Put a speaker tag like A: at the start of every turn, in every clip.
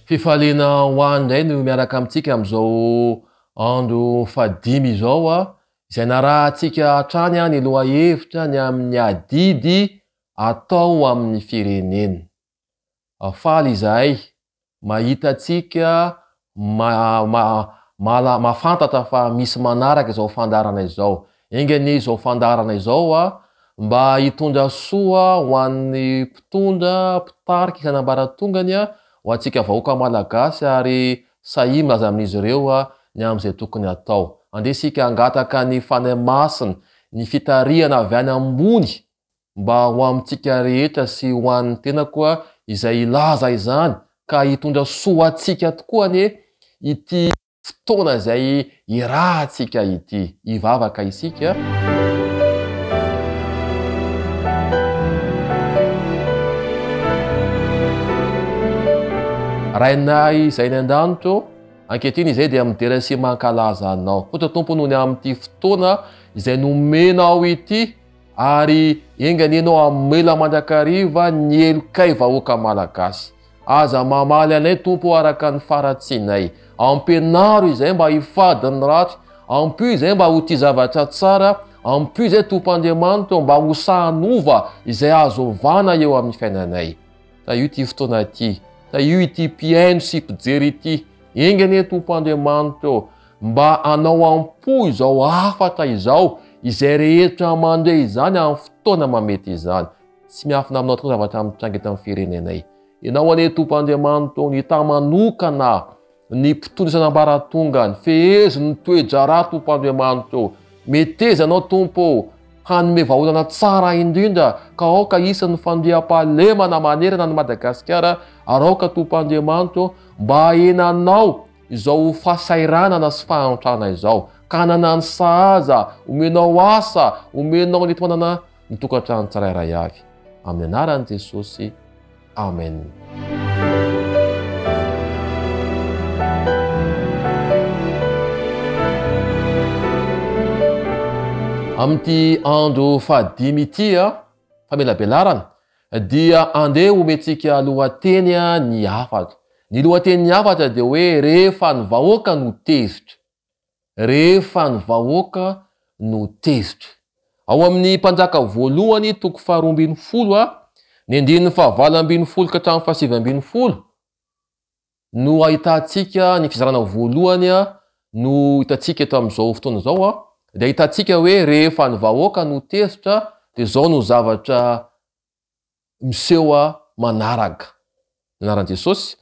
A: Fifaliana ho andray no miaraka amintsika amin'izao andro fadimy izao izay narahantsika hatrany ny loha hevitra ny amin'ny adidy atao amin'ny firenena. Faly izahay mahita antsika mafantatra fa misy manaraka izao fandarana izao. Engany izao fandarana izao mba hitondra soa ho an'ny mpitondra mpitarika isan'ambaratongany ho antsika vahoaka malagasy ary sahia milaza amin'izy ireo ny amin'izay tokony atao. Andesika angataka ny fanahy masina, ny fitariana avy any ambony mba ho amintsika rehetra sy ho an'ny tena koa izay ilaza izany ka hitondra soa antsika tokoa ity fotoana izay irahantsika ity, hivavaka isika. Rainay izay ny an-danitro, ankehitriny izay dia midera sy mankalaza anao. Fototra tompo noho ny amin'ity fotoana izay nomenao ity ary engany ianao amela mandrakariva ny elokay vahoaka malagasy. Aza mamaly anay tompo araka ny faratsinay. Ampenaro izay mba hifady ny ratsy, ampio izay mba ho ty zavatra tsara, ampio izay tompo-Andriamanitra mba ho sahanova izay azovana eo amin'ny fiainanay. Ta io ty fotoana ity. Ta io ity mpiaino sy mpijery ity, engany tompo-Andriamanitra mba anao ampo izao afatra izao izay rehetra mandray izany amin'ny fotoana mamety izany. Tsy miafina aminao tokoa zavatra mitranga eto amin'ny firenenay. Ianao ane tompo-Andriamanitra ny tamanokana, ny mpitondra isan'ambaratongany, fehezo ny toe-draharaha tompo-Andriamanitra. Meteza anao tompo hanome vahaolana tsara indrindra ka aoka isan'ny fandriam-pahalemana manerana ny Madagasikara ary aoka tompo-Andriamanitra mba henanao izao fasairanana sy fahantrana izao ka nanany sahaza, omenao asa, omenao ny tomanana ny tokantrano tsirairay avy. Amin'ny anaran'i Jesosy. Amen. Amin'ity andro fadimy ity famelabelarana dia andeha omentsika lohateny ny hafatra. Ny lohateny ny hafatra dia hoe rehefa ny vahoaka no tezitra. Rehefa ny vahoaka no tezitra. Ao amin'ny mpanjaka voalohany toko 12 ny 9:20 ka hatramin'ny 7:20 no ahitantsika ny fizarana voalohany no hitantsika eto amin'izao fotoana izao dia hitantsika hoe rehefa ny vahoaka no tezitra dia izao no zavatra miseho manaraka. Anaran'i Jesosy.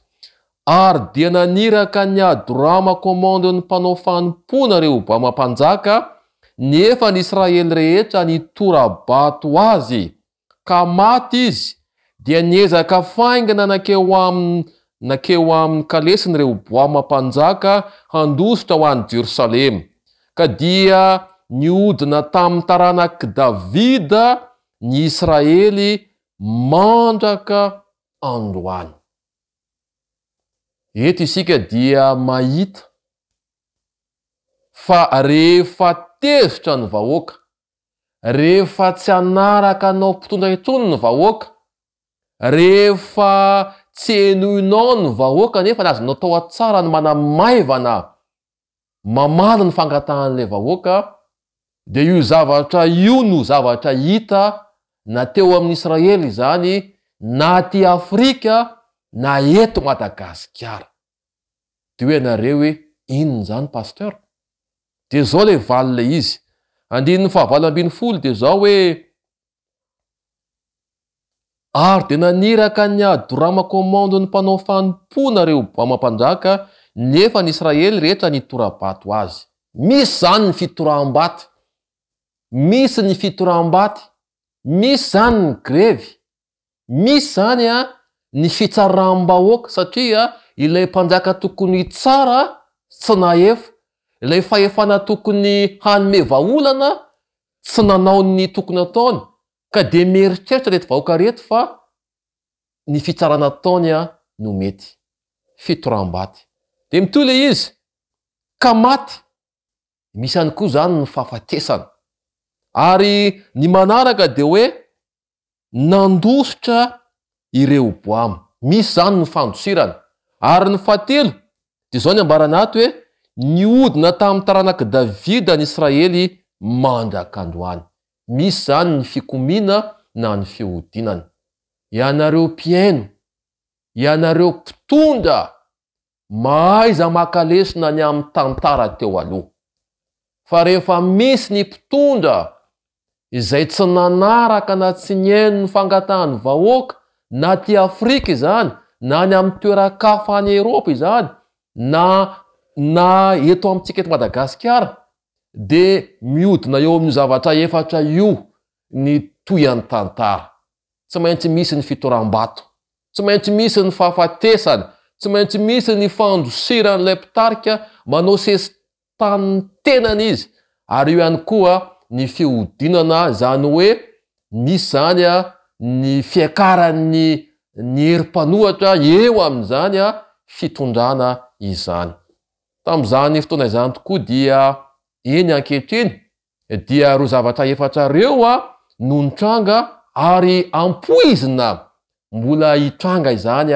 A: Ary dia naniraka ny Adrama komando ny mpanao fanompona Rehoboama mpanjaka, nefa ny Israely rehetra nitora-bato azy, ka maty izy, dia niezaka faingana nakeo amin'ny kalesiny Rehoboama mpanjaka handositra ho an'i Jerusalema, ka dia niodina tamin'ny taranak'i Davida ny Israely mandraka androany. Eto isika dia mahita fa rehefa tezitra ny vahoaka, rehefa tsy anaraka anao mpitondra intsony ny vahoaka, rehefa tsy enoinao ny vahoaka nefa azonao tao tsara ny manamaivana mamaly ny fangatahan'ilay vahoaka, dia io zavatra io no zavatra hita na teo amin'ny Israely izany, na ty Afrika, na eto Madagasikara. Dia hoe ianareo hoe inona izany pasteur? Dia zao le valile izy. 9:20 dia zao hoe ary dia naniraka ny Adrama komando ny mpanao fanompona Rehoboama mpanjaka, nefa ny Israely rehetra nitora-bato azy. Misy zany ny fitoram-baty, misy ny fitoram-baty, misy zany ny grevy, misy zany ny fitsaram-bahoaka satria ilay mpanjaka tokony tsara tsy nahefa, ilay fahefana tokony hanome vahaolana tsy nanao ny tokony ataony, ka dia mieritreritra reto vahoaka reto fa ny fitsarana ataony no mety. Fitoram-baty. Dia mitole izy ka maty. Misy ihany koa zany ny fahafatesana. Ary ny manaraka dia hoe nandositra i Rehoboama. Misy zany ny fandosirana. Ary ny fahatelo dia izao ny ambaranato hoe niodina tamin'ny taranaky Davida ny Israely mandrak'androany. Misy zany ny fikomiana na ny fihodinana. Ianareo mpiaino, ianareo mpitondra, mahaiza makalesona ny amin'ny tantara teo aloha. Fa rehefa misy ny mpitondra izay tsy nanaraka na tsy niaino ny fangatahany vahoaka, na ty Afrika izany, na ny amin'ny toeran-kafa any Eropa izany, na eto amintsika eto Madagasikara, dia mihodina eo amin'ny zavatra efatra io ny toyany tantara. Tsy maintsy misy ny fitoram-bato, tsy maintsy misy ny fahafatesany, tsy maintsy misy ny fandosiran'ilay mpitarika manao sesy tany tenany izy, ary io ihany koa ny fihodinana, zany hoe misy zany ny fiakaran'ny herim-panohatra eo amin'izany fitondrana izany. Tamin'izany fotoana izany tokoa dia eny ankehitriny dia ro zavatra efatra reo no nitranga ary ampoizina mbola hitranga izany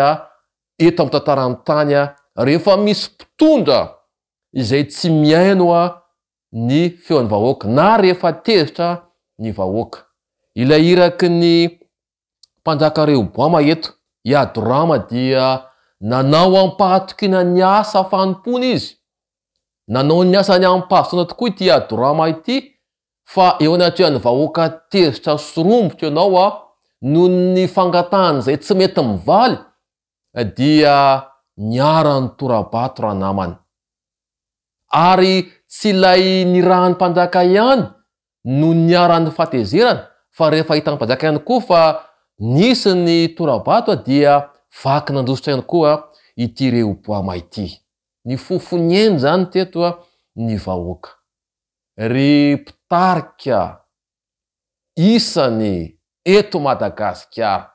A: eto amin'ny tantarany tany rehefa misy mpitondra izay tsy miaino ny feon'ny vahoaka na rehefa tezitra ny vahoaka. Ilay iraky ny mpanjaka Rehoboama eto, i Adorama, dia nanao ampahatokiana ny asa fanompony izy. Nanao ny asa ny ampahazoana tokoa ity Adorama ity, fa eo anatrehan'ny vahoaka tezitra sorombotra ianao noho ny fangatahany izay tsy mety mivaly, dia niara-ny torabato raha namany. Ary tsy ilay nirahan'ny mpanjaka ihany no niara-ny fahatezerana, fa rehefa hitan'ny mpanjaka ihany koa fa nisy ny torabato dia vaky nandositra ihany koa ity Rehoboama ity. Ny fofony zany teto ny vahoaka. Ry mpitarika isany eto Madagasikara,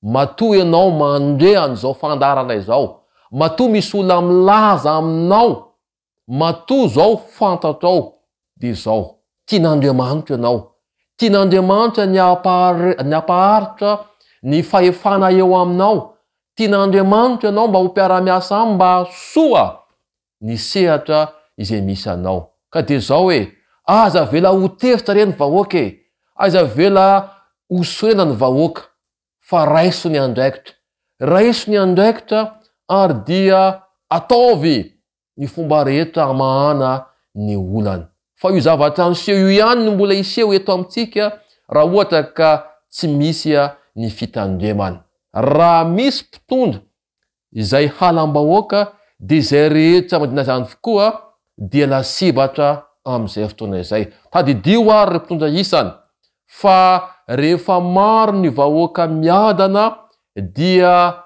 A: matoa ianao mandre an'izao fandarana izao, matoa misy olona milaza aminao, matoa zao fantatrao, dia zao tian'Andriamanitra ianao, tian'Andriamanitra ny ampaharitra ny fahefana eo aminao, tian'Andriamanitra ianao mba ho mpiara-miasa aminy mba soa ny sehatra izay misy anao. Ka dia zao hoe aza vela ho tezitra reny vahoaka, aza vela ho sorena ny vahoaka, fa raiso ny andraikitra, raiso ny andraikitra, ary dia ataovy ny fomba rehetra hamahana ny olana. Fa io zavatra niseho io ihany no mbola iseho eto amintsika raha ohatra ka tsy misy ny fitandremana. Raha misy mpitondra izay halam-bahoaka, dia izay rehetra madina zany koa dia lasibatra amin'izay fotoana izay. Tadidio ary ry mpitondra isany, fa rehefa maro ny vahoaka miadana, dia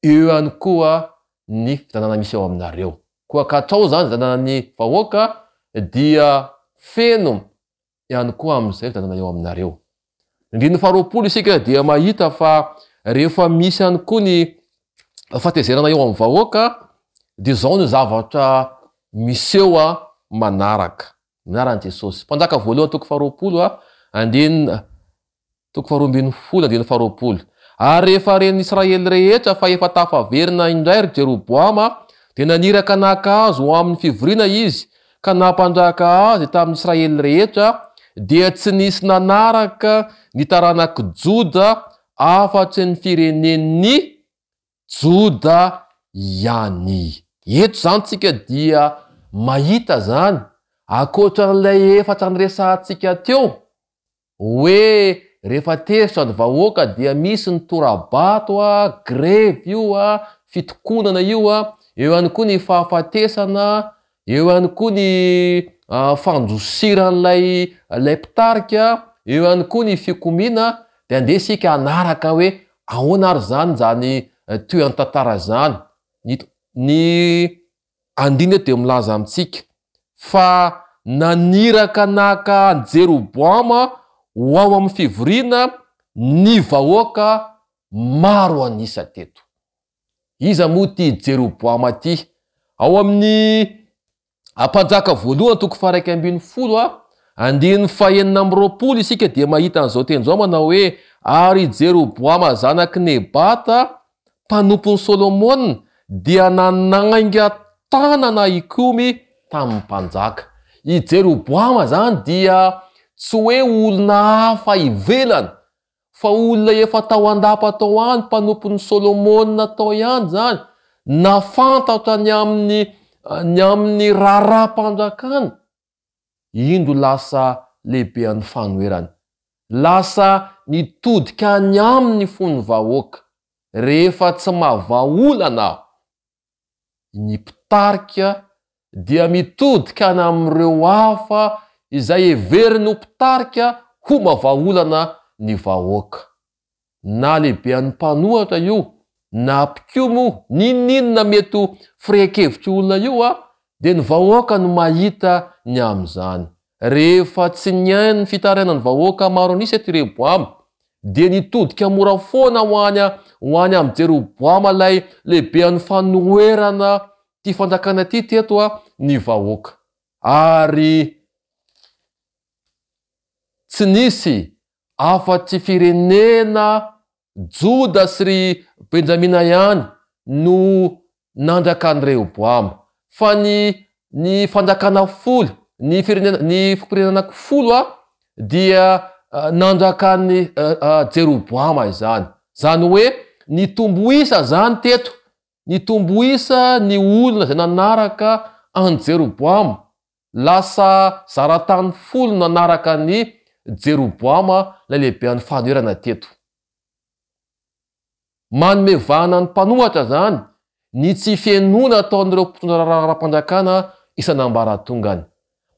A: eo ihany koa ny fidanana misy eo aminareo. Koa katrao zany fidanana ny vahoaka, dia feno ihany koa amin'izay fidanana eo aminareo. Indrindra ny faharoapolo isika dia mahita fa rehefa misy ihany koa ny fahatezerana eo amin'ny vahoaka, dia zao ny zavatra miseho manaraka. Minaran'i Jesosy. Mpanjaka voalohany toko faharoapolo, toko faharoambin'ny folo, andininy faharoapolo. Ary rehefa ren'ny Israely rehetra fa efa tafaverina indray ry Jeroboama, dia naniraka naka-azy ho amin'ny fivoriana izy, ka nampanjaka azy tamin'ny Israely rehetra, dia tsy nisy nanaraka ny taranaky Joda afa-tsy ny firenen'ny Joda ihany. Eto zany tsika dia mahita zany, akoatran'ilay efatra nyresahantsika teo, hoe rehefa tezitra ny vahoaka dia misy ny torabato, grevy io, fitokonana io, eo ihany koa ny fahafatesana, eo ihany koa ny fandosiran'ilay mpitarika, eo ihany koa ny fikomiana, dia andesika anaraka hoe ahoana ary zany toean'ny tantara zany. Ny andina dia milaza amintsika fa naniraka naka Jeroboama ho ao amin'ny fivoriana ny vahoaka maro anisa teto. Iza moa ty Jeroboama ty? Ao amin'ny mpanjaka voalohany toko faha 1ambin'ny andininy fahaenina amby roapolo isika dia mahita an'izao teny izao manao hoe ary Jeroboama zanaky Nebata mpanompon'ny Solomona dia nanainga tanana ikomy tamin'ny mpanjaka. I Jeroboama zany dia tsy hoe olona hafa ivelany, fa olona efa tao andapa-tao any mpanompon'ny Solomona tao ihany zany, nafantatra ny amin'ny raharaham-panjakana. Indro lasa lehibe an'ny fanoherany, lasa nitodika any amin'ny fon'ny vahoaka. Rehefa tsy mahavaolana ny mpitarika dia mitodika any amin'ireo hafa izay heveriny ho mpitarika ho mahavaolana ny vahoaka. Na lehibe an'ny mpanohatra io, na mpikomo, ninona mety ho firehekevitry olona io dia ny vahoaka no mahita ny amin'izany. Rehefa tsy niainy ny fitaraina ny vahoaka maro nisy eto Rehoboama, dia nitodika mora foana ho any amin'ny Jeroboama lay lehibe an'ny fanoherana ty fanjakana ty teto ny vahoaka. Ary tsy nisy afa-tsy firenena Joda sy ry Benjamina ihany no nanjakan'i Rehoboama, fa ny fanjakana folo, ny firenena folo dia nanjakan'i Jeroboama izany. Zany hoe ny tomboisa zany teto, ny tomboisa ny olona zay nanaraka an Jeroboama, lasa zaratany folo nanaraka ny Jeroboama lay lehibe an'ny fanoherana teto. Manome vahana ny mpanohatra zany ny tsy fienoana ataon'ireo mpitondra raharaham-panjakana isan'ambaratongany.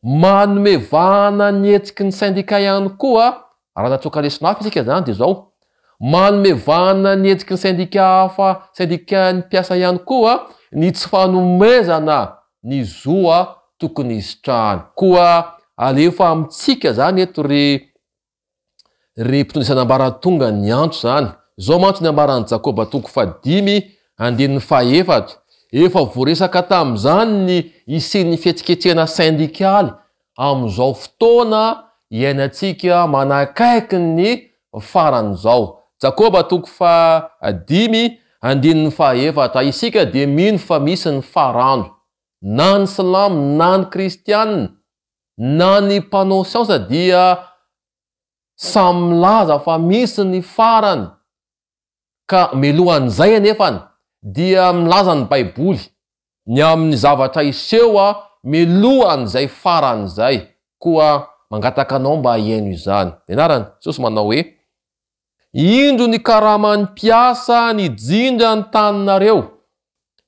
A: Manome vahana ny hetsiky ny syndika ihany koa, raha natsoka lesona hafa isika zany dia zao. Manome vahana ny hetsiky ny syndika hafa, syndika ny mpiasa ihany koa, ny tsy fanomezana ny zoa tokony isitrahany. Koa alefa amintsika zany eto ry mpitondra isan'ambaratonga ny antso zany. Zao mantsy ny ambaran'i Jakoba 5:1-4, efa voaresaka tamin'izany ny isin'ny fihetsiketsehana syndikaly amin'izao fotoana iainantsika manakaiky ny faran'izao. Jakoba 5:4, isika dia mino fa misy ny farandro, na ny silamo na ny kristianina na ny mpanao siansa dia samy milaza fa misy ny farany. Ka melohan'izay anefany dia milaza ny Baiboly ny amin'ny zavatra iseho melohan'izay faran'izay, koa mangataka anao mba hiaino izany. Ianarany Jesosy manao hoe: indro ny karaman'ny mpiasa ny jinja ny taninareo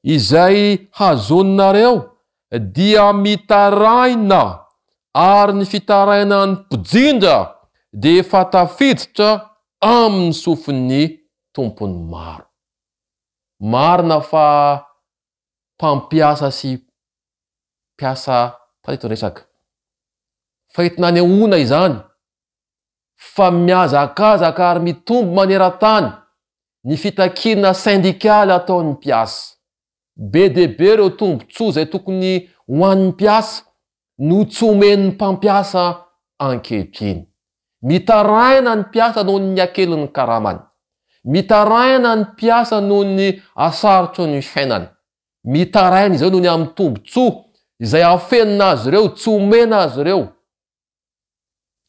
A: izay hazoninareo dia mitaraina, ary ny fitaraina ny mpijinja dia efa tafiditra amin'ny sofin'ny tompony maro. Marina fa mpampiasa sy mpiasa fahitoresaka, fahitona ny ahona izany, fa miazakazaka ary mitombo maneran-tany ny fitakina syndikaly ataon'ny mpiasa. Be dehibe ireo tombontsoa izay tokony ho an'ny mpiasa no tsy omen'ny mpampiasa ankehitriny. Mitaraina ny mpiasa noho ny akelin'ny karamany, mitaraina ny mpiasa noho ny asarotro ny fiainany, mitaraina izao noho ny amin'ny tombontsoa izay afenina azy ireo, tsy omena azy ireo.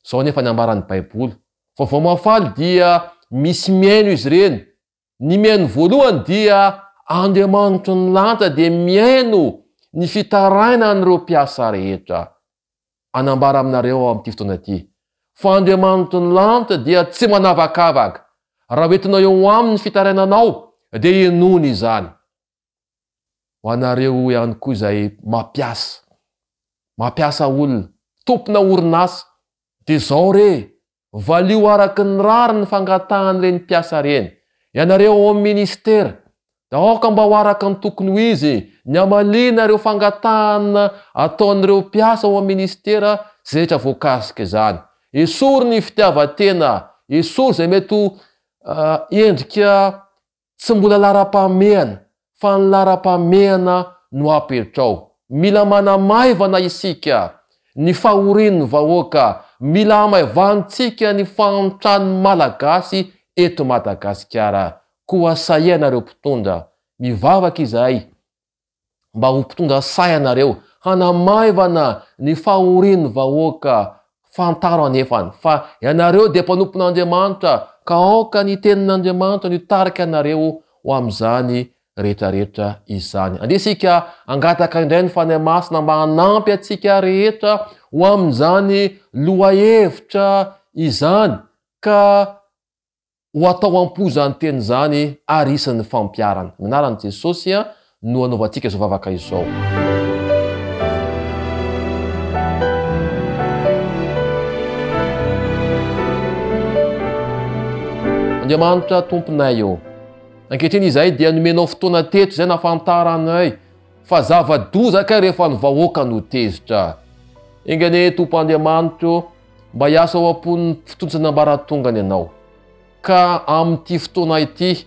A: Zao nefa ny ambaran'ny Baiboly, fa vao mafaly dia misy miaino izy ireny. Ny miaino voalohany dia Andriamanitry ny lanitra dia miaino ny fitaraina an'ireo mpiasa rehetra. Anambara aminareo amin'ity fotoana ity fa Andriamanitry ny lanitra dia tsy manavakavaka. Raha hoentinao eo aminy fitarainanao dia enony izany. Ho anareo ihany koa izay mampiasa olona, tompona orinasa, dia zao re, valio araky ny rary ny fangatahany reny mpiasa reny. Ianareo ao amin'ny ministera, da aoka mba ho araky ny tokony ho izy, ny amaliana ireo fangatahana ataon'ireo mpiasa ao amin'ny ministera zay rehetra voakasika izany. Esory ny fitiavan-tena, esory izay mety ho endrika tsy mbola lara-pameana, fa ny lara-pameana no apetrao. Mila manamaivana isika ny fahorian'ny vahoaka, mila amaivantsika ny fahantrany malagasy eto Madagasikara. koa say anareo mpitondra. Mivavaka izahay mba ho mpitondra say anareo, hanamaivana ny fahorian'ny vahoaka fantaro anefany fa ianareo dia mpanompon'Andriamanitra, ka aoka ny tenin'Andriamanitra ny tarika anareo ho amin'izany rehetrarehetra izany. Andesika angataka indray ny fanahy masina mba hanampy atsika rehetra ho amin'izany lohahevitra izany, ka ho atao ampozany teny izany ary isan'ny fampiarana. Minaran'i Jesosy no anaovantsika izao vavaka izao. Andriamanitra tomponay eo, ankehitriny izahay dia nomenao fotoana teto izay nafantaranay fa zava-dozaka rehefa ny vahoaka no tezitra. Engane Tompo Andriamanitra, mba hiasa ao am-pon'ny fitondrana ambaratongany ianao, ka amin'ity fotoana ity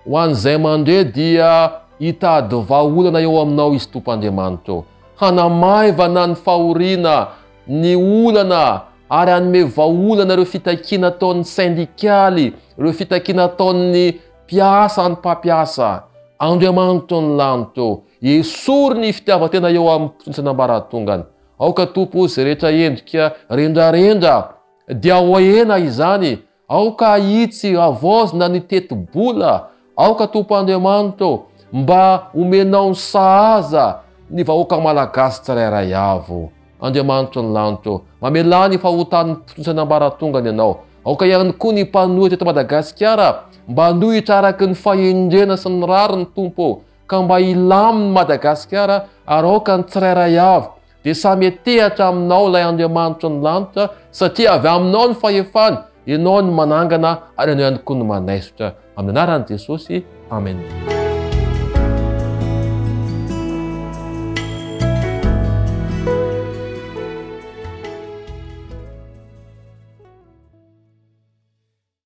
A: ho an'izay mandeha dia hitady vahaolana eo aminao izy Tompo Andriamanitra, hanamaivana ny fahoriana ny olana ary hanome vahaolana ireo fitakiana ataon'ny sindikaly, ireo fitakiana ataon'ny mpiasa ny mpampiasa. Andriamanitra ny lanitra, esory ny fitiavatena eo amin'ny fitondrana ambaratongany. Aoka Tompo izay rehetra endrika rendrarendra dia hoena izany, aoka hitsy avaozina ny teti-bola. Aoka Tompo Andriamanitra, mba omenao ny sahaza ny vahoaka malagasy tsirairay avy. Andriamanitra ny lanitra, mamela ny fahotan'ny fitondrana ambaratongany ianao. Aoka ihany koa ny mpanohitra eto Madagasikara, mba hanohitra araky ny fahendrena sy ny rariny Tompo, ka mba hilaminy Madagasikara ary aoka ny tsirairay avy dia samy etehatra aminao ilay Andriamanitra ny lanitra, satria avy aminao ny fahefany, ianao ny manangana ary ianao ihany koa ny manaisitra. Amin'ny anaran'i Jesosy, amen.